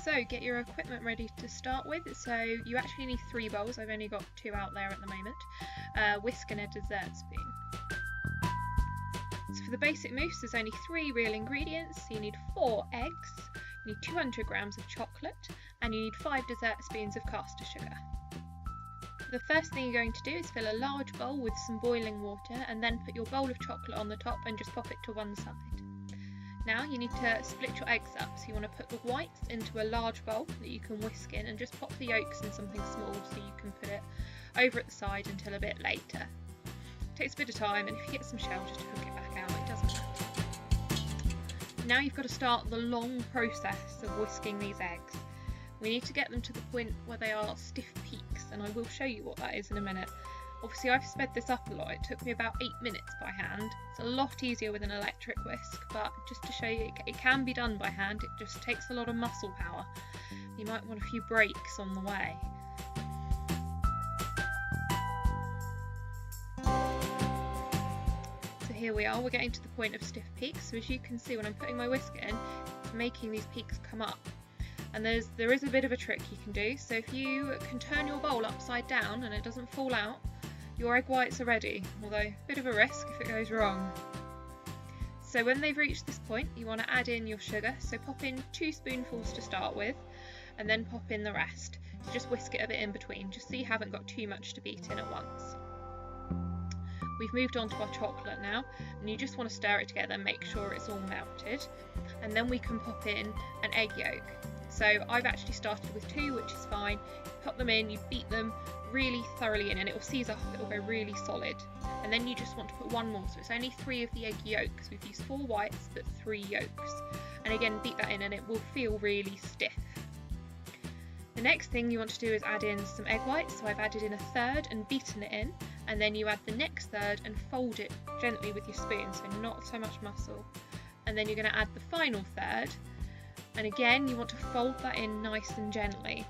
So get your equipment ready to start with. So you actually need 3 bowls, I've only got 2 out there at the moment, whisk and a dessert spoon. So for the basic mousse there's only 3 real ingredients. So you need 4 eggs, you need 200 grams of chocolate, and you need 5 dessert spoons of caster sugar. The first thing you're going to do is fill a large bowl with some boiling water and then put your bowl of chocolate on the top and just pop it to one side. Now you need to split your eggs up, so you want to put the whites into a large bowl that you can whisk in and just pop the yolks in something small so you can put it over at the side until a bit later. It takes a bit of time, and if you get some shell just hook it back out, it doesn't matter. Now you've got to start the long process of whisking these eggs. We need to get them to the point where they are stiff peaks, and I will show you what that is in a minute. Obviously I've sped this up a lot, it took me about 8 minutes by hand. It's a lot easier with an electric whisk, but just to show you, it can be done by hand, it just takes a lot of muscle power. You might want a few breaks on the way. So here we are, we're getting to the point of stiff peaks, so as you can see when I'm putting my whisk in, it's making these peaks come up. And there is a bit of a trick you can do, so if you can turn your bowl upside down and it doesn't fall out, your egg whites are ready, although a bit of a risk if it goes wrong. So when they've reached this point, you want to add in your sugar, so pop in 2 spoonfuls to start with, and then pop in the rest. So just whisk it a bit in between, just so you haven't got too much to beat in at once. We've moved on to our chocolate now, and you just want to stir it together and make sure it's all melted, and then we can pop in an egg yolk. So I've actually started with 2, which is fine. You pop them in, you beat them really thoroughly in, and it will seize up, it will go really solid. And then you just want to put 1 more, so it's only 3 of the egg yolks. We've used 4 whites but 3 yolks. And again, beat that in and it will feel really stiff. The next thing you want to do is add in some egg whites, so I've added in 1/3 and beaten it in, and then you add the next 1/3 and fold it gently with your spoon, so not so much muscle. And then you're going to add the final 1/3. And again, you want to fold that in nice and gently.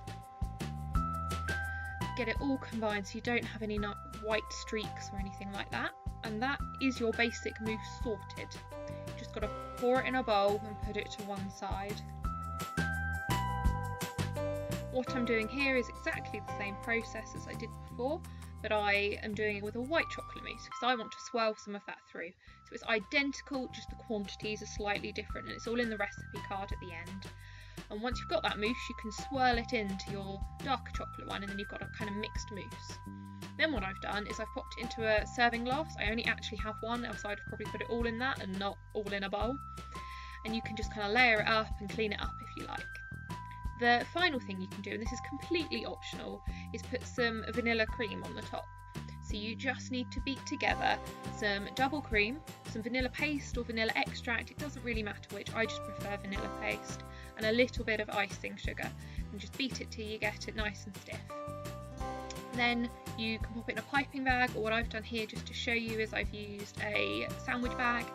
Get it all combined so you don't have any white streaks or anything like that. And that is your basic mousse sorted. You just got to pour it in a bowl and put it to one side. What I'm doing here is exactly the same process as I did before, but I am doing it with a white chocolate mousse because I want to swirl some of that through. So it's identical, just the quantities are slightly different, and it's all in the recipe card at the end. And once you've got that mousse, you can swirl it into your darker chocolate one, and then you've got a kind of mixed mousse. Then what I've done is I've popped it into a serving glass. I only actually have one, else I'd probably put it all in that and not all in a bowl. And you can just kind of layer it up and clean it up if you like. The final thing you can do, and this is completely optional, is put some vanilla cream on the top. So you just need to beat together some double cream, some vanilla paste or vanilla extract, it doesn't really matter which, I just prefer vanilla paste, and a little bit of icing sugar, and just beat it till you get it nice and stiff. Then you can pop it in a piping bag, or what I've done here just to show you is I've used a sandwich bag,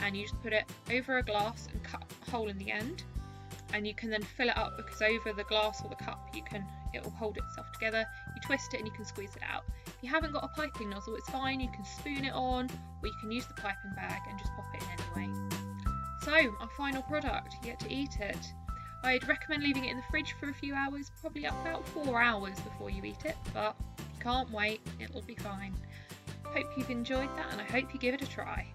and you just put it over a glass and cut a hole in the end. And you can then fill it up, because over the glass or the cup it will hold itself together. You twist it and you can squeeze it out. If you haven't got a piping nozzle, it's fine, you can spoon it on, or you can use the piping bag and just pop it in anyway. So our final product, you get to eat it. I'd recommend leaving it in the fridge for a few hours, probably about 4 hours before you eat it, but if you can't wait, it'll be fine. Hope you've enjoyed that, and I hope you give it a try.